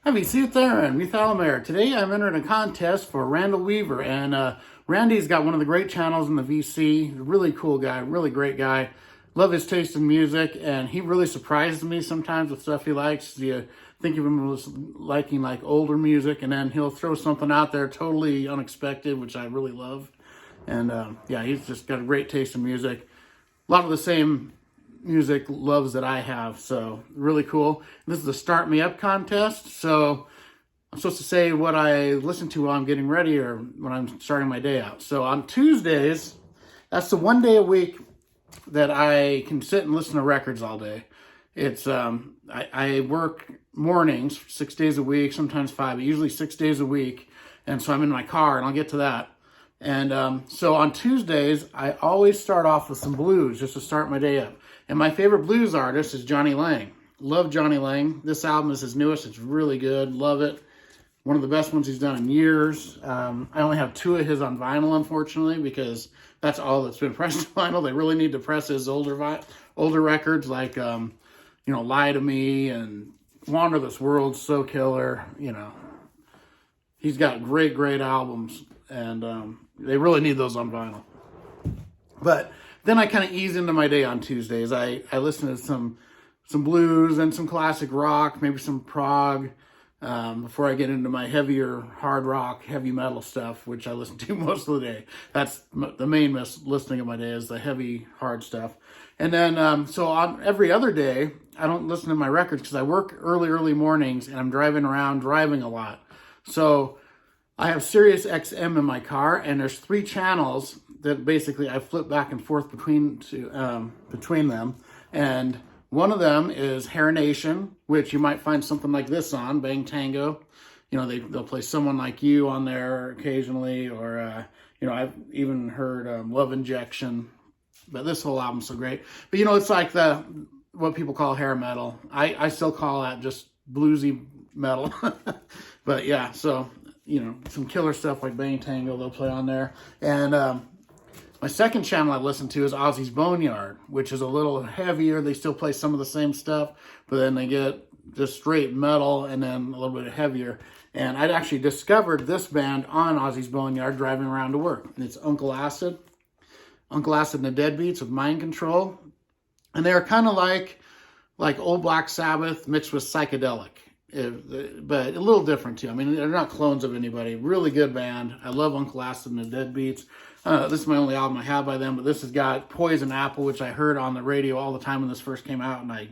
Happy Sue Theron, Methalamer. Today I'm entering a contest for Randall Weaver, and Randy's got one of the great channels in the VC. Really cool guy, really great guy. Love his taste in music, and he really surprises me sometimes with stuff he likes. You think of him as liking like older music, and then he'll throw something out there totally unexpected, which I really love. And yeah, he's just got a great taste in music. A lot of the same music loves that I have, so really cool. This is a Start Me Up contest, so I'm supposed to say what I listen to while I'm getting ready or when I'm starting my day out. So on Tuesdays, that's the one day a week that I can sit and listen to records all day. It's I work mornings 6 days a week, sometimes 5, but usually 6 days a week, and so I'm in my car, and I'll get to that. And so on Tuesdays, I always start off with some blues just to start my day up. And my favorite blues artist is Johnny Lang. Love Johnny Lang. This album is his newest. It's really good. Love it. One of the best ones he's done in years. I only have 2 of his on vinyl, unfortunately, because that's all that's been pressed on vinyl. They really need to press his older records like, Lie to Me and Wander This World, So Killer. He's got great albums, and they really need those on vinyl. But then I kind of ease into my day on Tuesdays. I listen to some blues and some classic rock, maybe some prog, before I get into my heavier hard rock, heavy metal stuff, which I listen to most of the day. That's the main listening of my day, is the heavy, hard stuff. And then, so on every other day, I don't listen to my records because I work early mornings, and I'm driving a lot. So I have Sirius XM in my car, and there's 3 channels that basically I flip back and forth between them. And one of them is Hair Nation, which you might find something like this on, Bang Tango. They'll play Someone Like You on there occasionally, or, I've even heard Love Injection. But this whole album's so great. But, it's like what people call hair metal. I still call that just bluesy metal. But, yeah, so, some killer stuff like Bang Tango they'll play on there. And my second channel I listen to is Aussie's Boneyard, which is a little heavier. They still play some of the same stuff, but then they get just straight metal and then a little bit heavier. And I'd actually discovered this band on Aussie's Boneyard driving around to work. And it's Uncle Acid. Uncle Acid and the Deadbeats with Mind Control. And they're kind of like old Black Sabbath mixed with psychedelic. But a little different too. I mean, they're not clones of anybody. Really good band. I love Uncle Acid and the Deadbeats. This is my only album I have by them, but this has got Poison Apple, which I heard on the radio all the time when this first came out, and I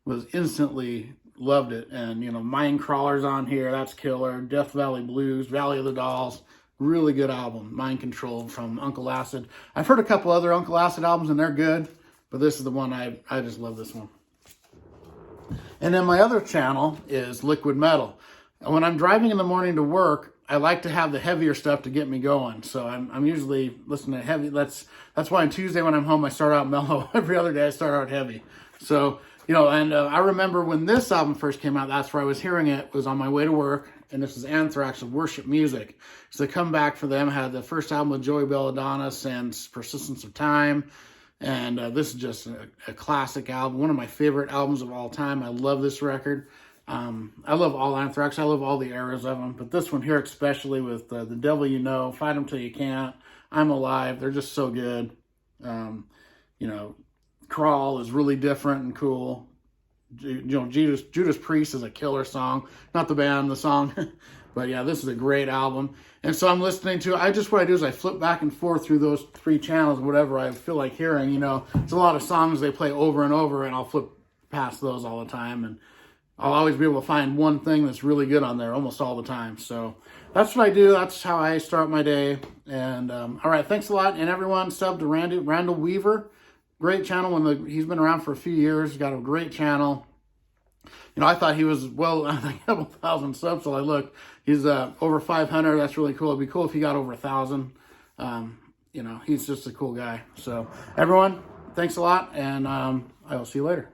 was instantly loved it. And, Mind Crawler's on here. That's killer. Death Valley Blues, Valley of the Dolls. Really good album. Mind Control from Uncle Acid. I've heard a couple other Uncle Acid albums, and they're good, but this is the one I just love this one. And then my other channel is Liquid Metal. When I'm driving in the morning to work, I like to have the heavier stuff to get me going. So I'm usually listening to heavy. That's why on Tuesday when I'm home, I start out mellow. Every other day I start out heavy. So, and I remember when this album first came out, that's where I was hearing it. It was on my way to work. And this is Anthrax of Worship music. So the comeback for them had the first album with Joey Belladonna since Persistence of Time. And this is just a classic album. One of my favorite albums of all time. I love this record. I love all Anthrax. I love all the eras of them. But this one here especially with The Devil You Know, Fight 'Em Till You Can't, I'm Alive. They're just so good. Crawl is really different and cool. Judas Priest is a killer song. Not the band, the song. But yeah, this is a great album. And so I'm listening to, what I do is I flip back and forth through those 3 channels, whatever I feel like hearing. It's a lot of songs they play over and over, and I'll flip past those all the time. And I'll always be able to find one thing that's really good on there almost all the time. So that's what I do. That's how I start my day. And all right, thanks a lot. And everyone, sub to Randall Weaver. Great channel. He's been around for a few years. He's got a great channel. I thought he was, I think a couple thousand subs. So I looked. He's over 500. That's really cool. It'd be cool if he got over 1,000. He's just a cool guy. So everyone, thanks a lot. And I will see you later.